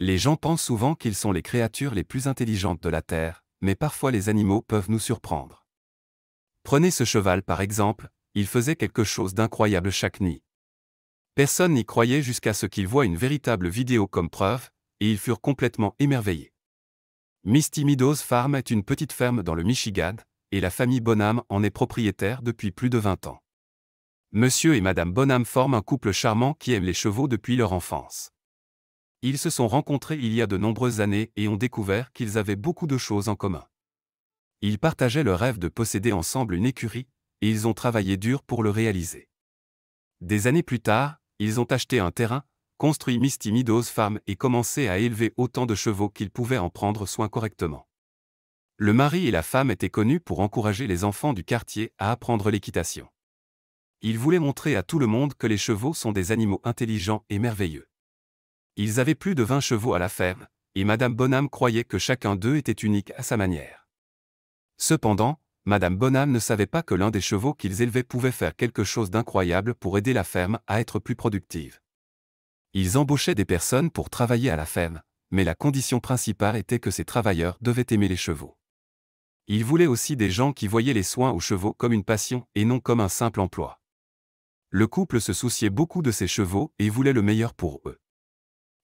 Les gens pensent souvent qu'ils sont les créatures les plus intelligentes de la Terre, mais parfois les animaux peuvent nous surprendre. Prenez ce cheval par exemple, il faisait quelque chose d'incroyable chaque nuit. Personne n'y croyait jusqu'à ce qu'ils voient une véritable vidéo comme preuve, et ils furent complètement émerveillés. Misty Meadows Farm est une petite ferme dans le Michigan, et la famille Bonham en est propriétaire depuis plus de 20 ans. Monsieur et Madame Bonham forment un couple charmant qui aime les chevaux depuis leur enfance. Ils se sont rencontrés il y a de nombreuses années et ont découvert qu'ils avaient beaucoup de choses en commun. Ils partageaient le rêve de posséder ensemble une écurie, et ils ont travaillé dur pour le réaliser. Des années plus tard, ils ont acheté un terrain, construit Misty Meadows Farm et commencé à élever autant de chevaux qu'ils pouvaient en prendre soin correctement. Le mari et la femme étaient connus pour encourager les enfants du quartier à apprendre l'équitation. Ils voulaient montrer à tout le monde que les chevaux sont des animaux intelligents et merveilleux. Ils avaient plus de 20 chevaux à la ferme, et Madame Bonham croyait que chacun d'eux était unique à sa manière. Cependant, Madame Bonham ne savait pas que l'un des chevaux qu'ils élevaient pouvait faire quelque chose d'incroyable pour aider la ferme à être plus productive. Ils embauchaient des personnes pour travailler à la ferme, mais la condition principale était que ces travailleurs devaient aimer les chevaux. Ils voulaient aussi des gens qui voyaient les soins aux chevaux comme une passion et non comme un simple emploi. Le couple se souciait beaucoup de ses chevaux et voulait le meilleur pour eux.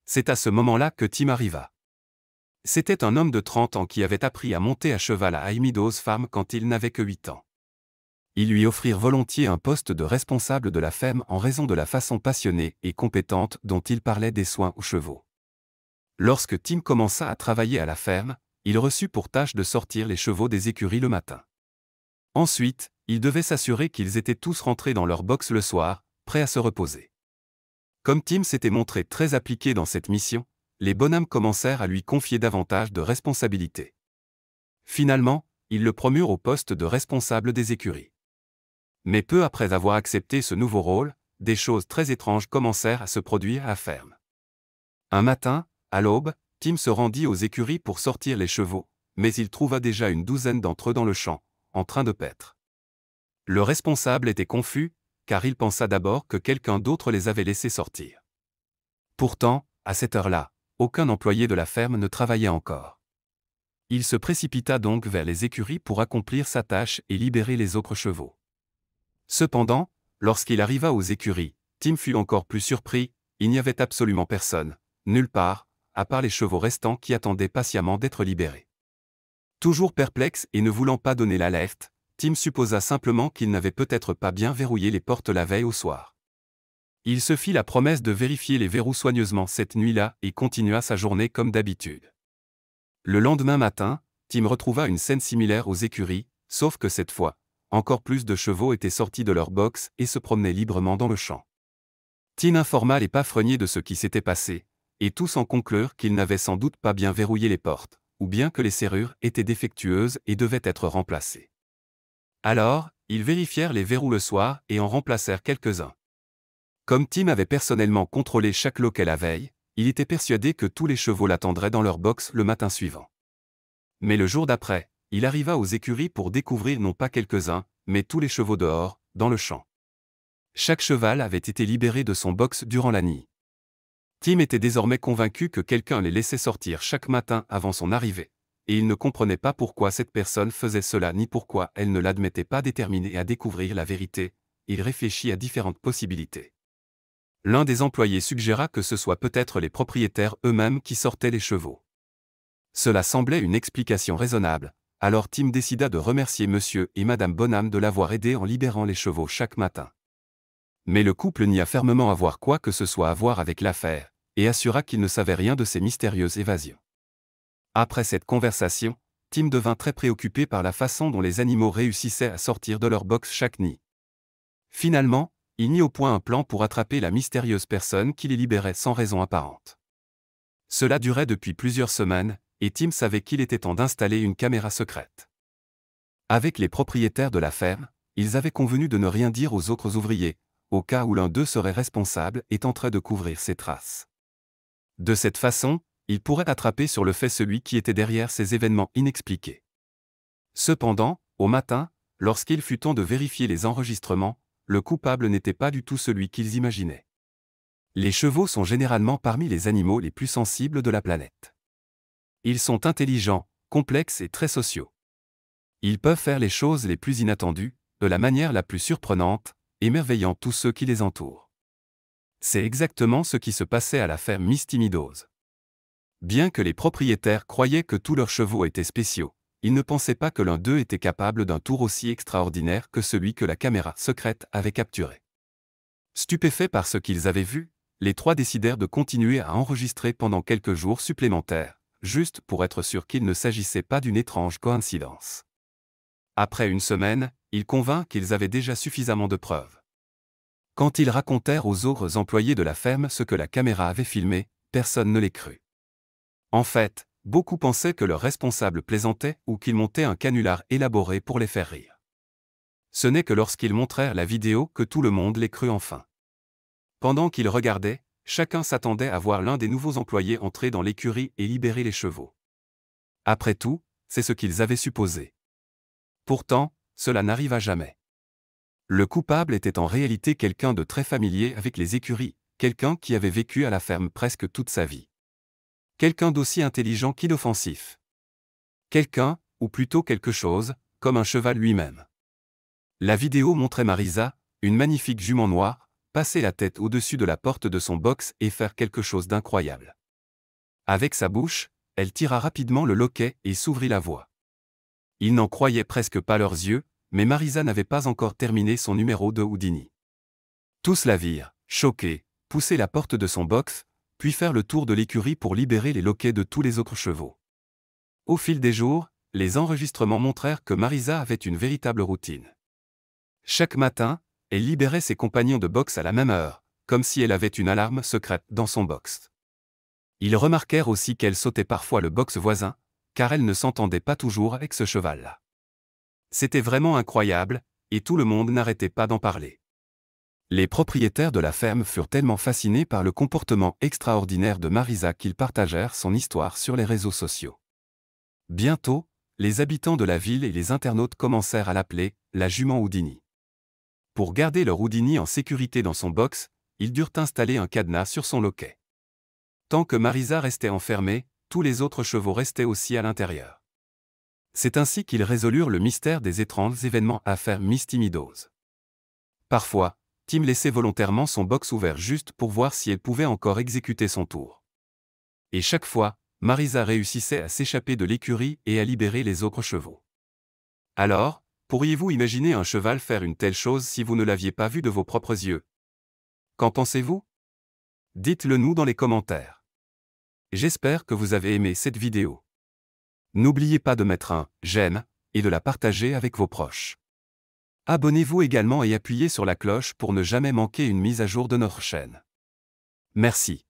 C'est à ce moment-là que Tim arriva. C'était un homme de 30 ans qui avait appris à monter à cheval à Meadows Farm quand il n'avait que 8 ans. Ils lui offrirent volontiers un poste de responsable de la ferme en raison de la façon passionnée et compétente dont il parlait des soins aux chevaux. Lorsque Tim commença à travailler à la ferme, il reçut pour tâche de sortir les chevaux des écuries le matin. Ensuite, il devait s'assurer qu'ils étaient tous rentrés dans leur box le soir, prêts à se reposer. Comme Tim s'était montré très appliqué dans cette mission, les Bonham commencèrent à lui confier davantage de responsabilités. Finalement, ils le promurent au poste de responsable des écuries. Mais peu après avoir accepté ce nouveau rôle, des choses très étranges commencèrent à se produire à la ferme. Un matin, à l'aube, Tim se rendit aux écuries pour sortir les chevaux, mais il trouva déjà une douzaine d'entre eux dans le champ, en train de paître. Le responsable était confus, car il pensa d'abord que quelqu'un d'autre les avait laissés sortir. Pourtant, à cette heure-là, aucun employé de la ferme ne travaillait encore. Il se précipita donc vers les écuries pour accomplir sa tâche et libérer les autres chevaux. Cependant, lorsqu'il arriva aux écuries, Tim fut encore plus surpris, il n'y avait absolument personne, nulle part, à part les chevaux restants qui attendaient patiemment d'être libérés. Toujours perplexe et ne voulant pas donner l'alerte, Tim supposa simplement qu'il n'avait peut-être pas bien verrouillé les portes la veille au soir. Il se fit la promesse de vérifier les verrous soigneusement cette nuit-là et continua sa journée comme d'habitude. Le lendemain matin, Tim retrouva une scène similaire aux écuries, sauf que cette fois, encore plus de chevaux étaient sortis de leur box et se promenaient librement dans le champ. Tim informa les palefreniers de ce qui s'était passé, et tous en conclurent qu'ils n'avaient sans doute pas bien verrouillé les portes, ou bien que les serrures étaient défectueuses et devaient être remplacées. Alors, ils vérifièrent les verrous le soir et en remplacèrent quelques-uns. Comme Tim avait personnellement contrôlé chaque loquet la veille, il était persuadé que tous les chevaux l'attendraient dans leur box le matin suivant. Mais le jour d'après, il arriva aux écuries pour découvrir non pas quelques-uns, mais tous les chevaux dehors, dans le champ. Chaque cheval avait été libéré de son box durant la nuit. Tim était désormais convaincu que quelqu'un les laissait sortir chaque matin avant son arrivée, et il ne comprenait pas pourquoi cette personne faisait cela ni pourquoi elle ne l'admettait pas déterminé à découvrir la vérité. Il réfléchit à différentes possibilités. L'un des employés suggéra que ce soit peut-être les propriétaires eux-mêmes qui sortaient les chevaux. Cela semblait une explication raisonnable, alors Tim décida de remercier Monsieur et Madame Bonham de l'avoir aidé en libérant les chevaux chaque matin. Mais le couple nia fermement avoir quoi que ce soit à voir avec l'affaire, et assura qu'il ne savait rien de ces mystérieuses évasions. Après cette conversation, Tim devint très préoccupé par la façon dont les animaux réussissaient à sortir de leur box chaque nuit. Finalement, il mit au point un plan pour attraper la mystérieuse personne qui les libérait sans raison apparente. Cela durait depuis plusieurs semaines, et Tim savait qu'il était temps d'installer une caméra secrète. Avec les propriétaires de la ferme, ils avaient convenu de ne rien dire aux autres ouvriers, au cas où l'un d'eux serait responsable et tenterait de couvrir ses traces. De cette façon, ils pourraient attraper sur le fait celui qui était derrière ces événements inexpliqués. Cependant, au matin, lorsqu'il fut temps de vérifier les enregistrements, le coupable n'était pas du tout celui qu'ils imaginaient. Les chevaux sont généralement parmi les animaux les plus sensibles de la planète. Ils sont intelligents, complexes et très sociaux. Ils peuvent faire les choses les plus inattendues, de la manière la plus surprenante, émerveillant tous ceux qui les entourent. C'est exactement ce qui se passait à la ferme Misty Meadows. Bien que les propriétaires croyaient que tous leurs chevaux étaient spéciaux, ils ne pensaient pas que l'un d'eux était capable d'un tour aussi extraordinaire que celui que la caméra secrète avait capturé. Stupéfaits par ce qu'ils avaient vu, les trois décidèrent de continuer à enregistrer pendant quelques jours supplémentaires, juste pour être sûrs qu'il ne s'agissait pas d'une étrange coïncidence. Après une semaine, ils convinrent qu'ils avaient déjà suffisamment de preuves. Quand ils racontèrent aux autres employés de la ferme ce que la caméra avait filmé, personne ne les crut. En fait, beaucoup pensaient que leur responsable plaisantait ou qu'il montait un canular élaboré pour les faire rire. Ce n'est que lorsqu'ils montrèrent la vidéo que tout le monde les crut enfin. Pendant qu'ils regardaient, chacun s'attendait à voir l'un des nouveaux employés entrer dans l'écurie et libérer les chevaux. Après tout, c'est ce qu'ils avaient supposé. Pourtant, cela n'arriva jamais. Le coupable était en réalité quelqu'un de très familier avec les écuries, quelqu'un qui avait vécu à la ferme presque toute sa vie. Quelqu'un d'aussi intelligent qu'inoffensif. Quelqu'un, ou plutôt quelque chose, comme un cheval lui-même. La vidéo montrait Marisa, une magnifique jument noire, passer la tête au-dessus de la porte de son box et faire quelque chose d'incroyable. Avec sa bouche, elle tira rapidement le loquet et s'ouvrit la voie. Ils n'en croyaient presque pas leurs yeux, mais Marisa n'avait pas encore terminé son numéro de Houdini. Tous la virent, choqués, pousser la porte de son box, puis faire le tour de l'écurie pour libérer les loquets de tous les autres chevaux. Au fil des jours, les enregistrements montrèrent que Marisa avait une véritable routine. Chaque matin, elle libérait ses compagnons de boxe à la même heure, comme si elle avait une alarme secrète dans son box. Ils remarquèrent aussi qu'elle sautait parfois le box voisin, car elle ne s'entendait pas toujours avec ce cheval-là. C'était vraiment incroyable, et tout le monde n'arrêtait pas d'en parler. Les propriétaires de la ferme furent tellement fascinés par le comportement extraordinaire de Marisa qu'ils partagèrent son histoire sur les réseaux sociaux. Bientôt, les habitants de la ville et les internautes commencèrent à l'appeler « la jument Houdini ». Pour garder leur Houdini en sécurité dans son box, ils durent installer un cadenas sur son loquet. Tant que Marisa restait enfermée, tous les autres chevaux restaient aussi à l'intérieur. C'est ainsi qu'ils résolurent le mystère des étranges événements à faire Misty Meadows. Parfois, Tim laissait volontairement son box ouvert juste pour voir si elle pouvait encore exécuter son tour. Et chaque fois, Marisa réussissait à s'échapper de l'écurie et à libérer les autres chevaux. Alors, pourriez-vous imaginer un cheval faire une telle chose si vous ne l'aviez pas vu de vos propres yeux? Qu'en pensez-vous? Dites-le nous dans les commentaires. J'espère que vous avez aimé cette vidéo. N'oubliez pas de mettre un « j'aime » et de la partager avec vos proches. Abonnez-vous également et appuyez sur la cloche pour ne jamais manquer une mise à jour de notre chaîne. Merci.